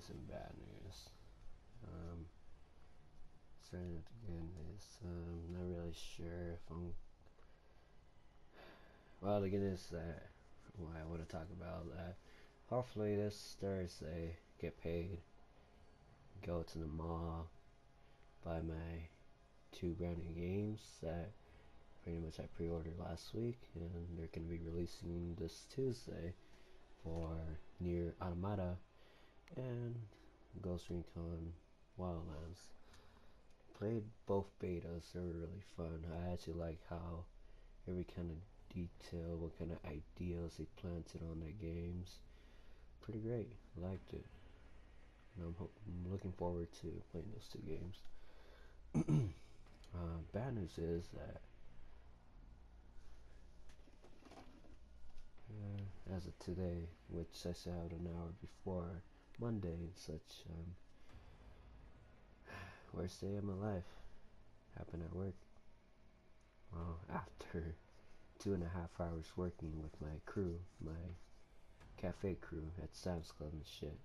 news and bad news. Starting with the good news. Not really sure if I'm. Well, the good news that what I want to talk about that hopefully this Thursday get paid, go to the mall, buy my 2 brand new games that pretty much I pre-ordered last week, and they're gonna be releasing this Tuesday for Nier Automata and Ghost Recon Wildlands. Played both betas, they were really fun. I actually like how every kind of detail, what kind of ideas they planted on their games. Pretty great, liked it. And I'm looking forward to playing those 2 games. Bad news is that as of today, which I set out an hour before Monday and such, worst day of my life happened at work. Well, after 2.5 hours working with my crew, my cafe crew at Sam's Club and shit.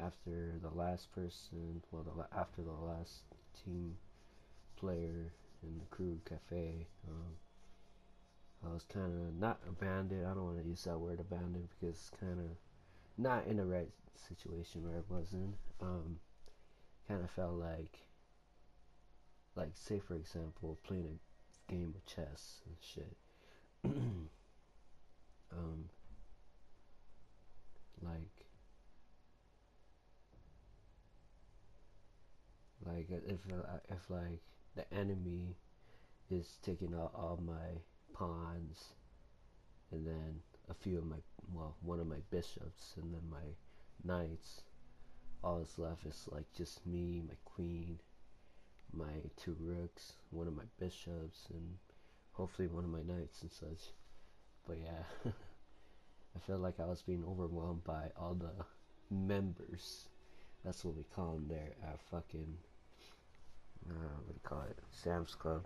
After the last person, well, after the last team player in the crew cafe, I was kind of not abandoned. I don't want to use that word abandoned because it's kind of not in the right situation where I was in. Kind of felt like say for example, playing a game of chess and shit. Like if like the enemy is taking out all my pawns, and then a few of my, well, one of my bishops, and then my knights, all that's left is like just me, my queen, my 2 rooks, one of my bishops, and hopefully one of my knights and such. But yeah, I felt like I was being overwhelmed by all the members. That's what we call them there at fucking what do you call it? Sam's Club.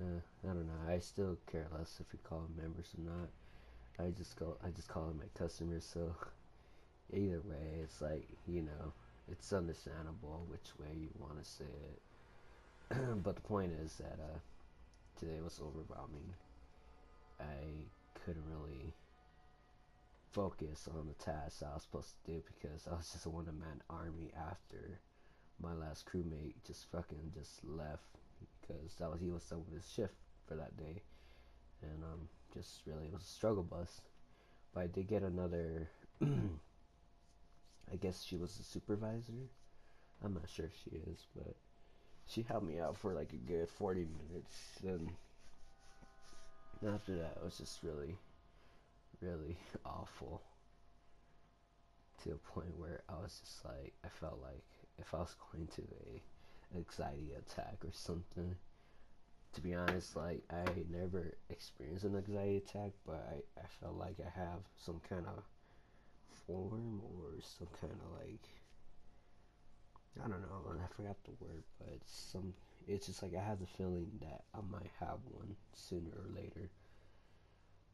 I don't know. I still care less if you call them members or not. I just call them my customers. So either way, it's like, it's understandable which way you want to say it. But the point is that today was overwhelming. I couldn't really focus on the tasks I was supposed to do because I was just a one-man army after my last crewmate just left because he was done with his shift for that day, and just really it was a struggle bus. But I did get another. I guess she was a supervisor. I'm not sure if she is, but she helped me out for like a good 40 minutes, and after that it was just really, really awful, to a point where I was just like, I felt like if I was going to an anxiety attack or something. To be honest, like, I never experienced an anxiety attack, but I felt like I have some kind of form or some kind of like, I don't know, I forgot the word, but it's just like I have the feeling that I might have one sooner or later,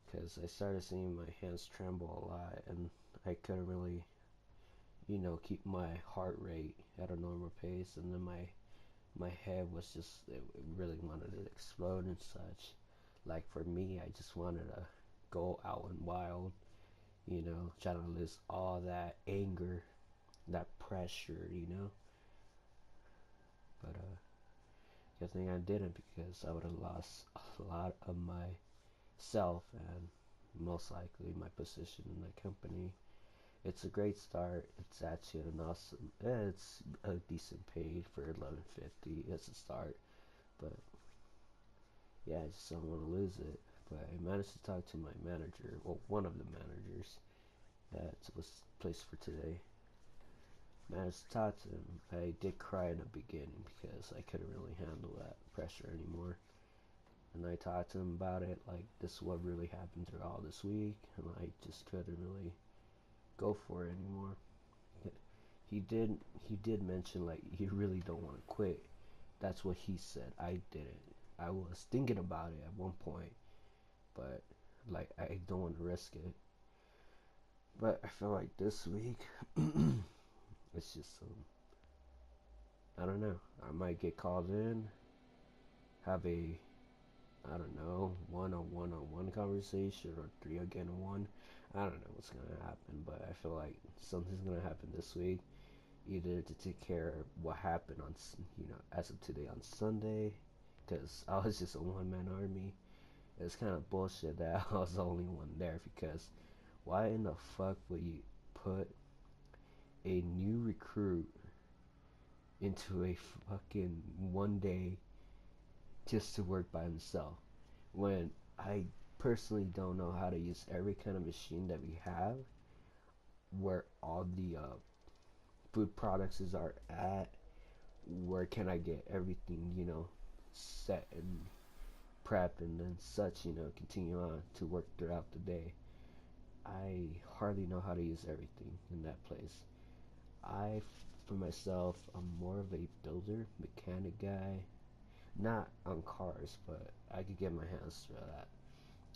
because I started seeing my hands tremble a lot, and I couldn't really, keep my heart rate at a normal pace, and then my head was just, it really wanted to explode and such. Like for me, I just wanted to go out and wild, trying to lose all that anger, that pressure. But good thing I didn't, because I would have lost a lot of myself and most likely my position in the company. It's a great start. It's actually an awesome. It's a decent pay for $11.50 as a start, but yeah, I just don't want to lose it. But I managed to talk to my manager, well, one of the managers that was placed for today. Managed to talk to him. I did cry in the beginning because I couldn't really handle that pressure anymore. And I talked to him about it, like this is what really happened throughout this week, and I just couldn't really go for it anymore. He did mention like he really don't want to quit. That's what he said. I didn't. I was thinking about it at one point, but like I don't want to risk it. But I feel like this week, it's just I don't know. I might get called in, have a, I don't know, one-on-one conversation or three again one. I don't know what's gonna happen, but I feel like something's gonna happen this week, either to take care of what happened on, as of today on Sunday, because I was just a one-man army. It's kind of bullshit that I was the only one there, because why in the fuck would you put a new recruit into a fucking one day just to work by himself when I personally don't know how to use every kind of machine that we have, where all the food products are at, where can I get everything, set and prep and then such, continue on to work throughout the day. I hardly know how to use everything in that place. For myself, I'm more of a builder, mechanic guy. Not on cars, but I could get my hands to that.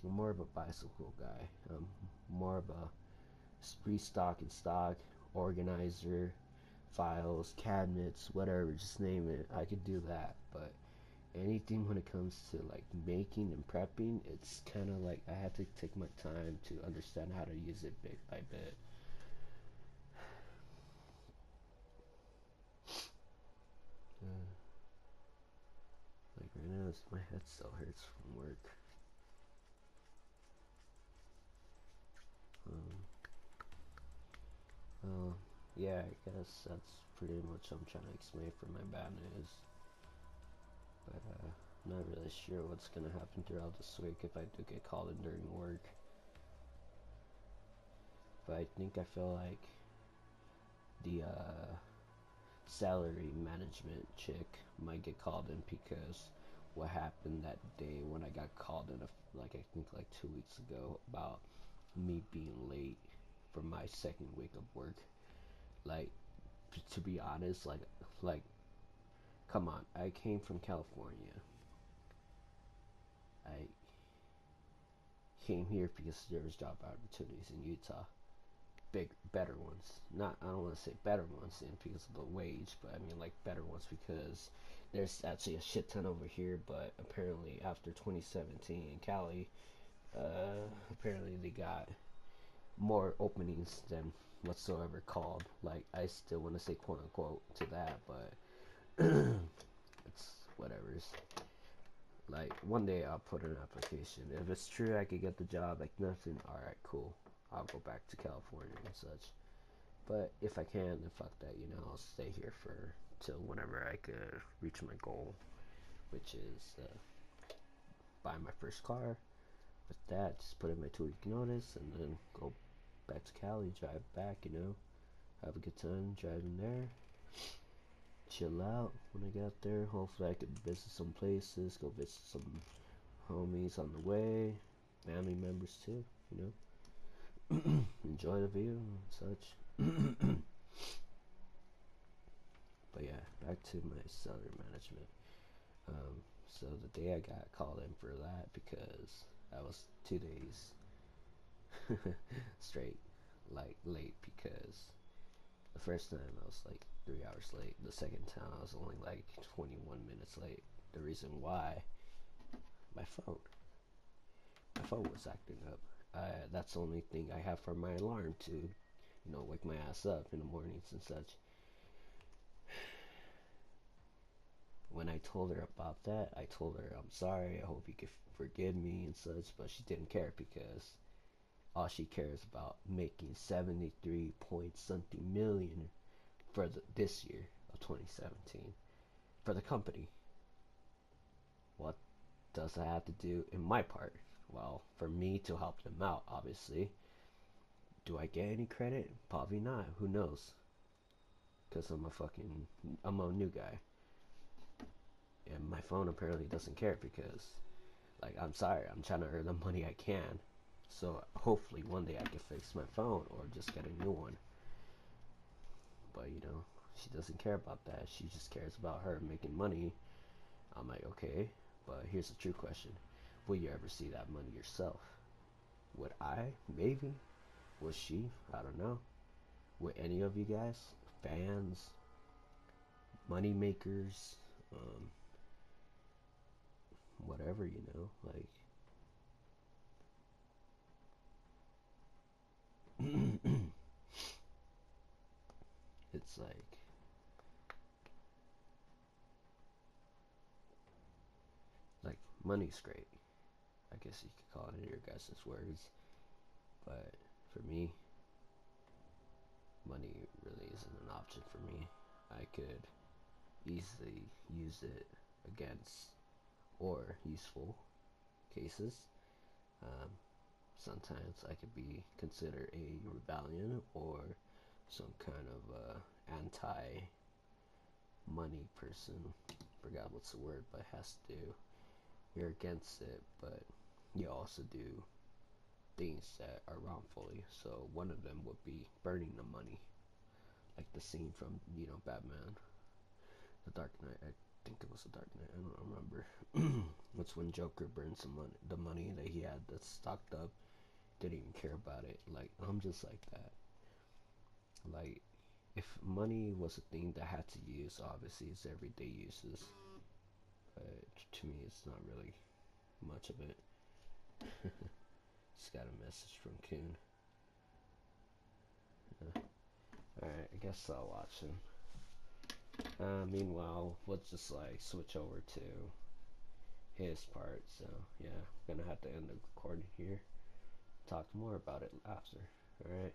I'm more of a bicycle guy. I'm more of a restock and stock, organizer, files, cabinets, whatever, just name it. I could do that, but anything when it comes to like making and prepping, it's kind of like I have to take my time to understand how to use it bit by bit. Like right now, my head still hurts from work. Um, yeah, I guess that's pretty much what I'm trying to explain for my bad news. But I'm not really sure what's gonna happen throughout this week if I do get called in during work. But I think I feel like the salary management chick might get called in because what happened that day when I got called in, I think like 2 weeks ago, about me being late for my second week of work. Like, to be honest, like come on, I came from California. I came here because there was job opportunities in Utah, better ones. Not, I don't want to say better ones because of the wage, but I mean like better ones because there's actually a shit ton over here. But apparently after 2017 in Cali, apparently they got more openings than whatsoever called. Like, I still want to say quote unquote to that, but it's whatever's. Like, one day I'll put in an application. If it's true I could get the job, like nothing, alright, cool. I'll go back to California and such. But if I can, then fuck that, I'll stay here for till whenever I could reach my goal, which is buy my first car. With that, just put in my 2 week notice and then go back to Cali, drive back, have a good time driving there. Chill out when I get there. Hopefully I could visit some places, go visit some homies on the way, family members too, enjoy the view and such. But yeah, back to my salary management. So the day I got called in for that, because I was 2 days straight like late, because the first time I was like 3 hours late. The second time I was only like 21 minutes late. The reason why, my phone. My phone was acting up. That's the only thing I have for my alarm to, wake my ass up in the mornings and such. When I told her about that, I told her I'm sorry, I hope you could forgive me and such, but she didn't care because all she cares about making 73 point something million for this year of 2017 for the company. What does that have to do in my part? Well, for me to help them out, obviously. Do I get any credit? Probably not. Who knows? Because I'm a new guy. And my phone apparently doesn't care because, like, I'm sorry, I'm trying to earn the money I can. So hopefully one day I can fix my phone or just get a new one. But, she doesn't care about that. She just cares about her making money. I'm like, okay, but here's the true question. Will you ever see that money yourself? Would I? Maybe. Was she? I don't know. Were any of you guys fans, money makers, whatever, you know, like it's like money's great. I guess you could call it in your guys' words, but for me, money really isn't an option for me. I could easily use it against or useful cases. Um, Sometimes I could be considered a rebellion or some kind of anti-money person. Forgot what's the word, but it has to do. You're against it, but you also do things that are wrongfully. So one of them would be burning the money, like the scene from Batman, The Dark Knight. I think it was The Dark Knight. I don't remember. That's when Joker burns the money that he had that's stocked up. Didn't even care about it. Like, I'm just like that. Like, if money was a thing that had to use, obviously it's everyday uses. But to me, it's not really much of it. Just got a message from Coon. Alright, I guess I'll watch him. Meanwhile, we'll just like switch over to his part. So yeah, I'm gonna have to end the recording here. Talk more about it after. Alright,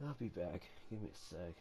I'll be back. Give me a sec.